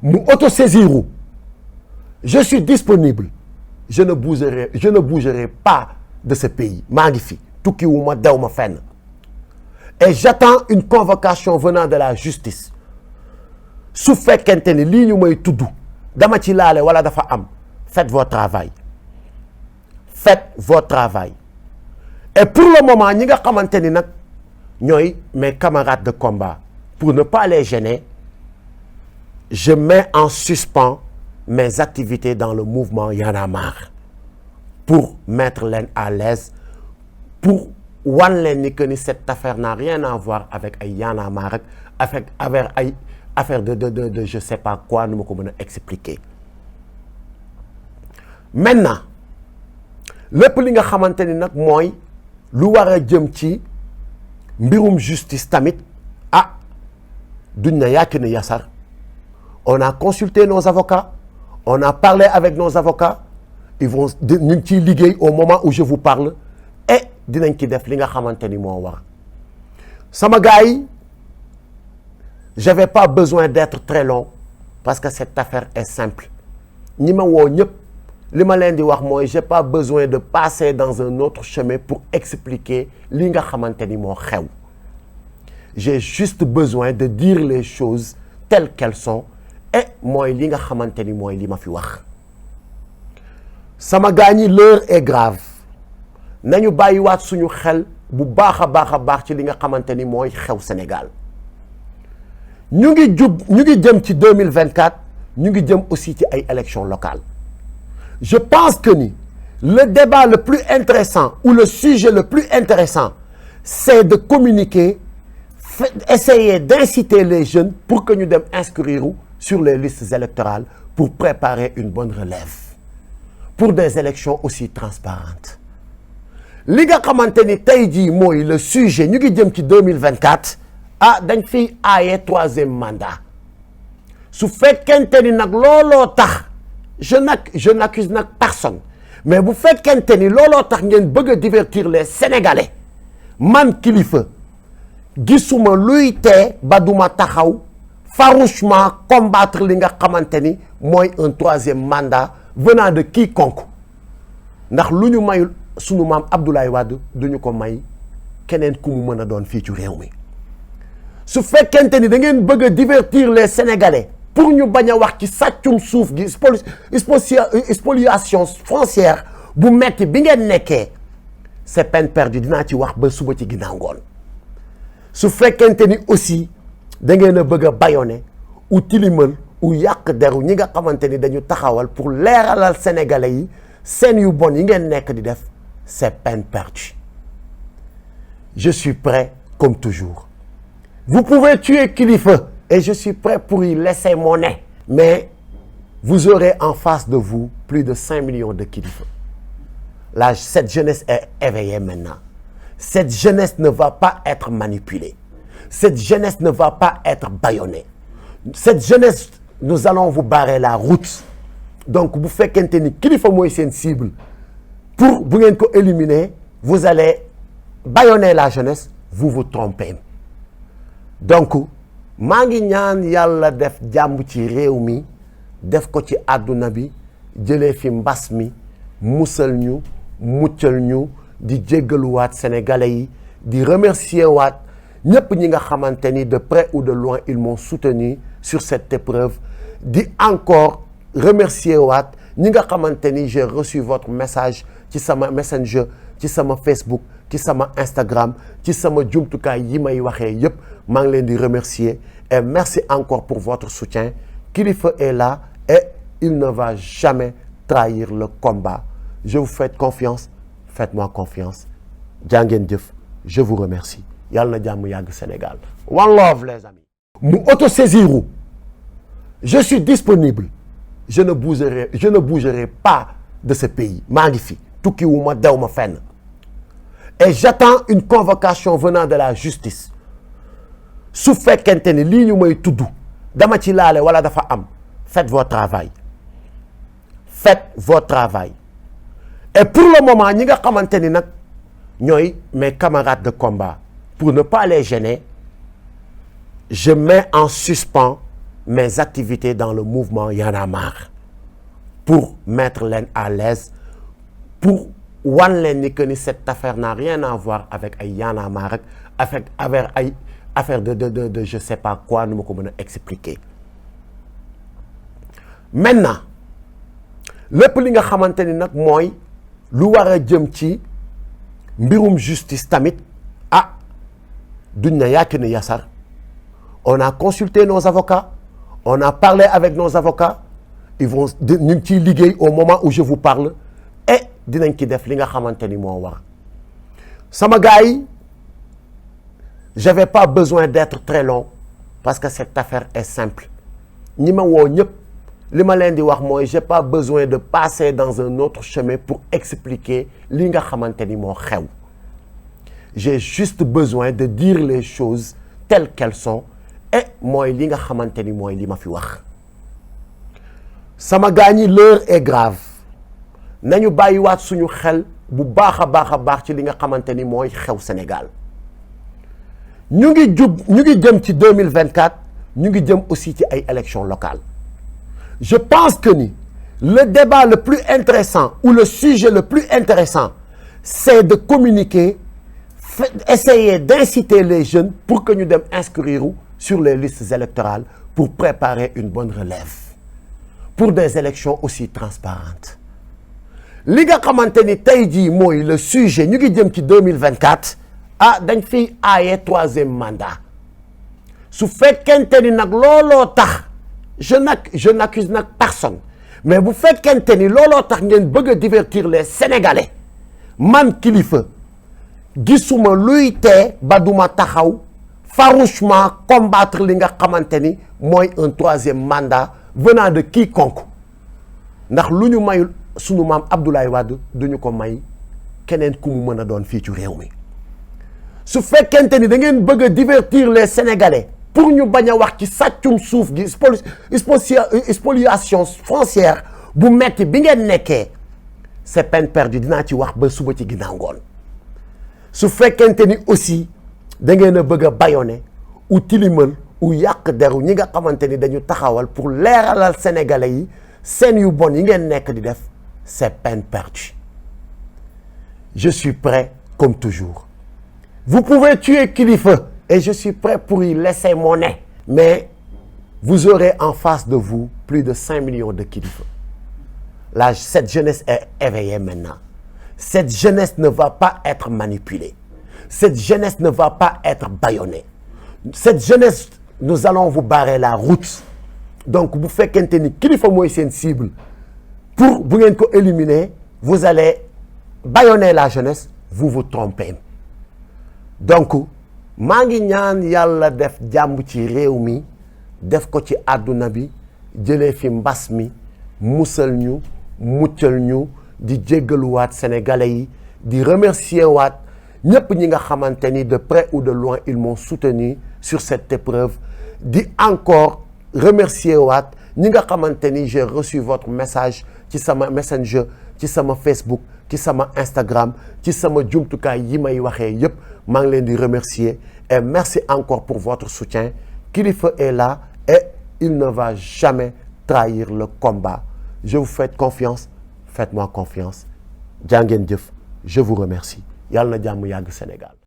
mu autosaisiru. Je suis disponible. Je ne bougerai pas de ce pays. maa ngi fi tukkiwuma dew ma fenn. Et j'attends une convocation venant de la justice. su fekkente ni lii ñu may tudd dama ci laale wala dafa am, faites votre travail. Faites votre travail. Et pour le moment ñi nga xamante ni nag ñooy mes camarades de combat, pour ne pas les gêner, je mets en suspens mes activités dans le mouvement Y en a marre pour mettre leen à l'aise, pour wan leen ni que ni cette affaire n'a rien à voir avec ay Y en a marre avec ay affaire de je sais pas quoi, nu ma ko mën a expliquer. Maintenant lépp li nga xamante ni nag mooy lu war a jëm ci mbirum justice tamit duñ na yàcc ni yasar. On a consulté nos avocats, on a parlé avec nos avocats, ils vont ñu ngi ciy liggéey au moment où je vous parle, et dinañ ci def li nga xamante ni moo war. Sama gars yi, j'avais pas besoin d'être très long parce que cette affaire est simple. ñi ma woo ñëpp li ma leen di wax mooy j'ai pas besoin de passer dans un autre chemin pour expliquer li nga xamante ni moo xew. J'ai juste besoin de dire les choses telles qu'elles sont, et mooy li nga xamante ni mooy li ma fi wax. sama gars ñi, l'heure est grave. nañu bàyyiwaat suñu xel bu baax a baax ci li nga xamante ni mooy xew Sénégal. ñu ngi jëm ci 2024, ñu ngi jëm aussi ci ay élections locales. Je pense que ni le débat le plus intéressant ou le sujet le plus intéressant, c'est de communiquer, essayer d'inciter les jeunes pour que ñu dem inscrire sur les listes électorales pour préparer une bonne relève pour des élections aussi transparentes. li nga xamante ni tey jii mooy le sujet, ñu ngi jëm ci 2024, dañ fiy aaye 3e mandat. su fekkente ni nag looloo tax je n'accuse nag personne, mais bu fekkente ni looloo tax ngeen bëgg a divertir les Sénégalais, man Kilifeu gisuma luy tee ba duma taxaw farouchement combattre li nga xamante ni mooy un 3e mandat venant de quiconque. ndax lu ñu mayul sunu maam Abdoulaye Wade duñu ko may keneen ku mu mën a doon fii ci réew mi. su fekkente ni da ngeen bëgg a divertir les Sénégalais pour ñu bañ a wax ci sàccum suuf gi spoliation foncière bu metti bi ngeen nekkee, c'est peine perdue, dinaa ci wax ba suba ci ginnaaw ngoon. su fekkente ni aussi da ngeen a bëgg a bâillonner ou tilimal ou yàq deru ñi nga xamante ni dañu taxawal pour leeralal Sénégalais yi seen yu bon yi ngeen nekk di def, c'est peine perdue. Je suis prêt comme toujours. Vous pouvez tuer Kilifeu et je suis prêt pour y laisser mon nez. Mais vous aurez en face de vous plus de 5 millions de Kilifeu. Là, cette jeunesse est éveillée maintenant. Cette jeunesse ne va pas être manipulée. Cette jeunesse ne va pas être bâillonnée. Cette jeunesse, nous allons vous barrer la route. Donc, vous faites qu'un Kilifeu mooy seen cible. Pour vous éliminer, vous allez bâillonner la jeunesse, vous vous trompez. Donc maa ngi ñaan yàlla def jàmm ci réew mi, def ko ci àdduna bi, jëlee fi mbas mi, musal ñu, muccal ñu, di jéggaluwaat Sénégalais yi, di remercier waat ñëpp ñi nga xamante ni de près ou de loin ils m'ont soutenu sur cette épreuve, di encore remercier waat ñi nga xamante ni j'ai reçu votre message ci sama Messenger, ci sama Facebook, ci sama Instagram, ci sama jumtukaay yi may waxee yépp, maa ngi leen di remercier et merci encore pour votre soutien. Kilifeu est là et il ne va jamais trahir le combat. Je vous fais confiance, faites-moi confiance. Jaa ngeen jëf, je vous remercie. Yàlla na jàmm yàgg Sénégal. One love les amis. mu autosaisiru. Je suis disponible. Je ne bougerai pas de ce pays. maa ngi fi tukkiwuma dew ma fenn. Et j'attends une convocation venant de la justice. su fekkente ni lii ñu may tudd dama ci laale wala dafa am, faites votre travail. Faites votre travail. Et pour le moment ñi nga xamante ni nag ñooy mes camarades de combat, pour ne pas les gêner, je mets en suspens mes activités dans le mouvement Y en a marre pour mettre leen à l'aise, pour wan leen ni que ni cette affaire n'a rien à voir avec ay Y en a marre avec ay affaire de je sais pas quoi nu ma ko mën a expliquer. Maintenant lépp li nga xamante ni nag mooy lu war a jëm ci mbirum justice tamit duñ na yàkk ni yasar. On a consulté nos avocats, on a parlé avec nos avocats, ils vont ñu ngi ciy liggéey au moment où je vous parle et dinañ ci def li nga xamante ni moo war. Sama gars yi, j'avais pas besoin d'être très long parce que cette affaire est simple. ñi ma woo ñëpp li ma leen di wax mooy j'ai pas besoin de passer dans un autre chemin pour expliquer li nga xamante ni moo xew. J'ai juste besoin de dire les choses telles qu'elles sont et mooy li nga xamante ni mooy li ma fi wax. Sama gars ñi, l'heure est grave nañu bàyyiwaat suñu xel bu baax a baax ci li nga xamante ni mooy xew Sénégal. ñu ngi jëm ci 2024 ñu ngi jëm aussi ci ay élections locales. Je pense que ni le débat le plus intéressant ou le sujet le plus intéressant c'est de communiquer, essayer d'inciter les jeunes pour que ñu dem inscrire sur les listes électorales pour préparer une bonne relève pour des élections aussi transparentes. li nga xamante ni tey jii mooy le sujet ñu ngi jëm ci 2024 dañ fiy aaye 3e mandat su fekkente ni nag looloo tax je n'accuse nag personne mais bu fekkente ni looloo tax ngeen bëgg a divertir les Sénégalais man Kilifeu gisuma luy tee ba duma taxaw farouchement combattre li nga xamante ni mooy un 3e mandat venant de quiconque ndax lu ñu mayul sunu maam Abdoulaye Wade duñu ko may keneen ku mu mën a doon fii ci réew mi. su fekkente ni da ngeen bëgg a divertir les Sénégalais pour ñu bañ a wax ci sàccum suuf gi spoliation foncière bu metti bi ngeen nekkee c'est peine perdue dinaa ci wax ba suba ci ginnaaw ngoon. su fekkente ni aussi da ngeen a bëgg a bâillonner ou tilimal ou yàq deru ñi nga xamante ni dañu taxawal pour leeralal Sénégalais yi seen yu bon yi ngeen nekk di def c'est peine perdue. Je suis prêt comme toujours. Vous pouvez tuer Kilifeu et je suis prêt pour y laisser mon nez. Mais vous aurez en face de vous plus de 5 millions de Kilifeu. Là, cette jeunesse est éveillée maintenant. Cette jeunesse ne va pas être manipulée. Cette jeunesse ne va pas être bâillonnée. Cette jeunesse, nous allons vous barrer la route. Donc, vous faites qu'un Kilifeu mooy seen cible. Pour bu ngeen ko éliminer, vous allez bâillonner la jeunesse, vous vous trompez. Donc maa ngi ñaan yàlla def jàmm ci réew mi def ko ci àdduna bi jëlee fi mbas mi musal ñu muccal ñu di jéggaluwaat sénégalais yi di remercier waat ñëpp ñi nga xamante ni de près ou de loin ils m'ont soutenu sur cette épreuve di encore remercier waat ñi nga xamante ni j'ai reçu votre message ci sama messenger ci sama Facebook ci sama Instagram ci sama jumtukaay yi may waxee yépp maa ngi leen di remercier et merci encore pour votre soutien. Kilifeu est là et il ne va jamais trahir le combat. Je vous fais confiance, faites-moi confiance. Jaa ngeen jëf, je vous remercie. Yàlla na jàmm yàgg Sénégal.